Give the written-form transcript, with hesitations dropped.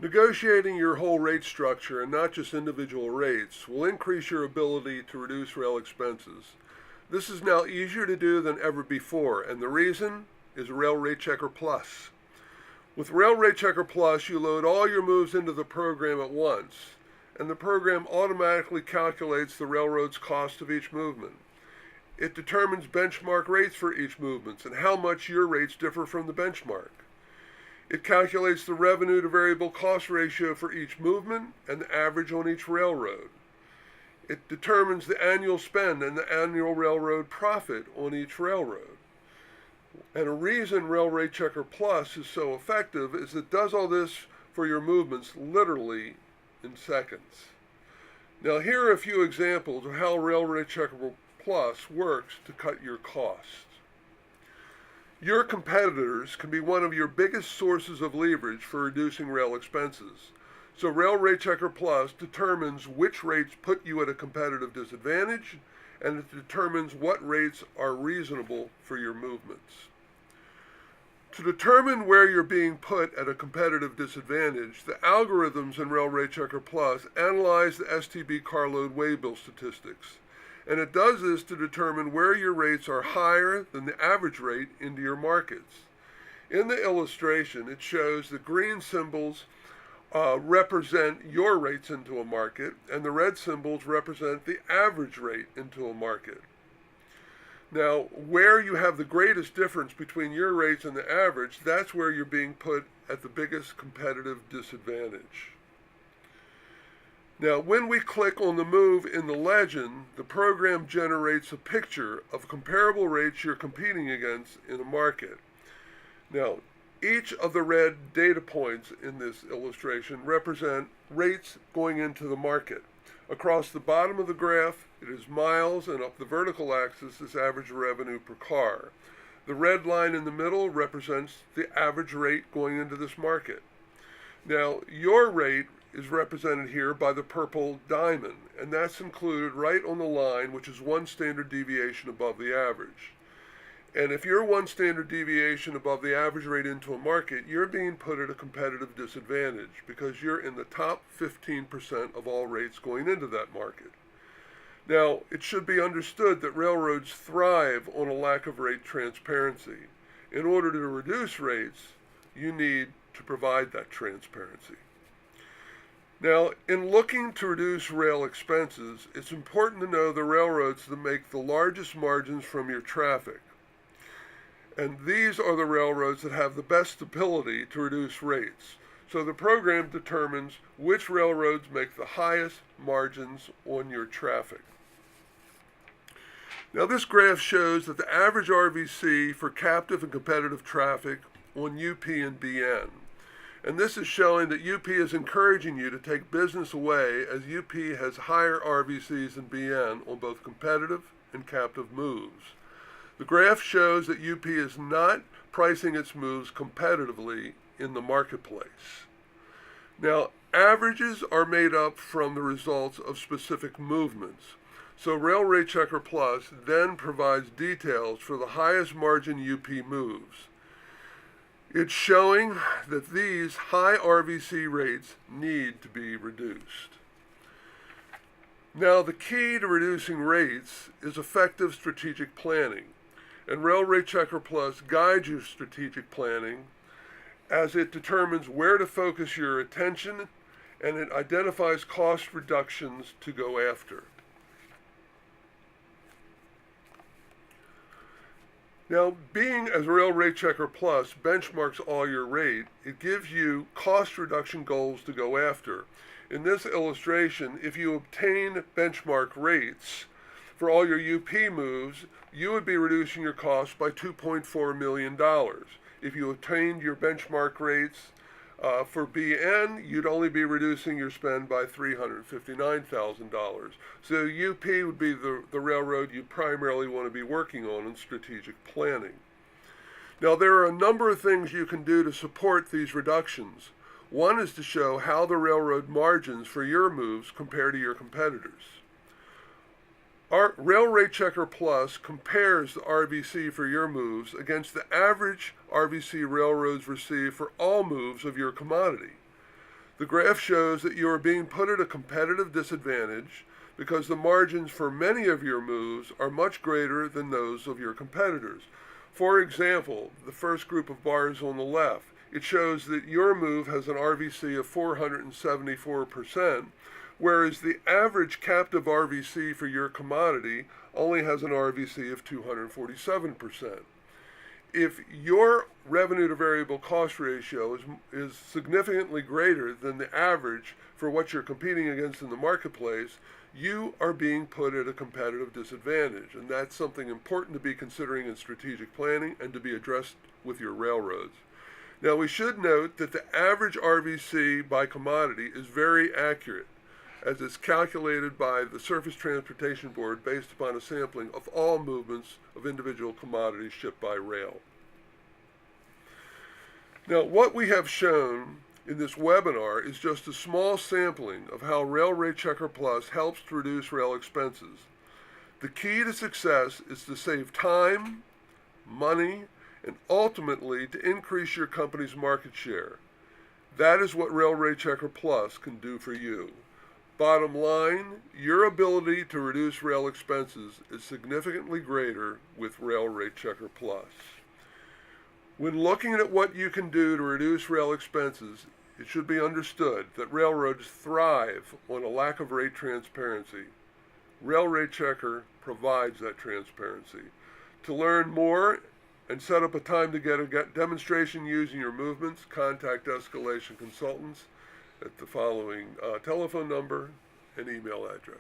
Negotiating your whole rate structure and not just individual rates will increase your ability to reduce rail expenses. This is now easier to do than ever before, and the reason is Rail Rate Checker Plus. With Rail Rate Checker Plus, you load all your moves into the program at once, and the program automatically calculates the railroad's cost of each movement. It determines benchmark rates for each movement and how much your rates differ from the benchmark. It calculates the revenue to variable cost ratio for each movement and the average on each railroad. It determines the annual spend and the annual railroad profit on each railroad. And a reason Rail Rate Checker Plus is so effective is it does all this for your movements literally in seconds. Now here are a few examples of how Rail Rate Checker Plus works to cut your costs. Your competitors can be one of your biggest sources of leverage for reducing rail expenses. So Rail Rate Checker Plus determines which rates put you at a competitive disadvantage, and it determines what rates are reasonable for your movements. To determine where you're being put at a competitive disadvantage, the algorithms in Rail Rate Checker Plus analyze the STB carload waybill statistics. And it does this to determine where your rates are higher than the average rate into your markets. In the illustration, it shows the green symbols represent your rates into a market, and the red symbols represent the average rate into a market. Now, where you have the greatest difference between your rates and the average, that's where you're being put at the biggest competitive disadvantage. Now, when we click on the move in the legend, the program generates a picture of comparable rates you're competing against in a market. Now, each of the red data points in this illustration represent rates going into the market. Across the bottom of the graph, it is miles, and up the vertical axis is average revenue per car. The red line in the middle represents the average rate going into this market. Now, your rate is represented here by the purple diamond, and that's included right on the line, which is one standard deviation above the average. And if you're one standard deviation above the average rate into a market, you're being put at a competitive disadvantage because you're in the top 15% of all rates going into that market. Now, it should be understood that railroads thrive on a lack of rate transparency. In order to reduce rates, you need to provide that transparency. Now, in looking to reduce rail expenses, it's important to know the railroads that make the largest margins from your traffic. And these are the railroads that have the best ability to reduce rates. So the program determines which railroads make the highest margins on your traffic. Now, this graph shows that the average RVC for captive and competitive traffic on UP and BN. And this is showing that UP is encouraging you to take business away as UP has higher RVCs than BN on both competitive and captive moves. The graph shows that UP is not pricing its moves competitively in the marketplace. Now, averages are made up from the results of specific movements. So Rail Rate Checker Plus then provides details for the highest margin UP moves. It's showing that these high RVC rates need to be reduced. Now, the key to reducing rates is effective strategic planning, and Rail Rate Checker Plus guides your strategic planning as it determines where to focus your attention, and it identifies cost reductions to go after. Now, being as Rail Rate Checker Plus benchmarks all your rate, it gives you cost reduction goals to go after. In this illustration, if you obtain benchmark rates for all your UP moves, you would be reducing your costs by $2.4 million. If you obtained your benchmark rates for BN, you'd only be reducing your spend by $359,000. So UP would be the railroad you primarily want to be working on in strategic planning. Now, there are a number of things you can do to support these reductions. One is to show how the railroad margins for your moves compare to your competitors. Our Rail Rate Checker Plus compares the RVC for your moves against the average RVC railroads receive for all moves of your commodity. The graph shows that you are being put at a competitive disadvantage because the margins for many of your moves are much greater than those of your competitors. For example, the first group of bars on the left, it shows that your move has an RVC of 474%, whereas the average captive RVC for your commodity only has an RVC of 247%. If your revenue to variable cost ratio is significantly greater than the average for what you're competing against in the marketplace, you are being put at a competitive disadvantage. And that's something important to be considering in strategic planning and to be addressed with your railroads. Now, we should note that the average RVC by commodity is very accurate, as it's calculated by the Surface Transportation Board based upon a sampling of all movements of individual commodities shipped by rail. Now, what we have shown in this webinar is just a small sampling of how Rail Rate Checker Plus helps to reduce rail expenses. The key to success is to save time, money, and ultimately to increase your company's market share. That is what Rail Rate Checker Plus can do for you. Bottom line, your ability to reduce rail expenses is significantly greater with Rail Rate Checker Plus. When looking at what you can do to reduce rail expenses, it should be understood that railroads thrive on a lack of rate transparency. Rail Rate Checker provides that transparency. To learn more and set up a time to get a demonstration using your movements, contact Escalation Consultants at the following telephone number and email address.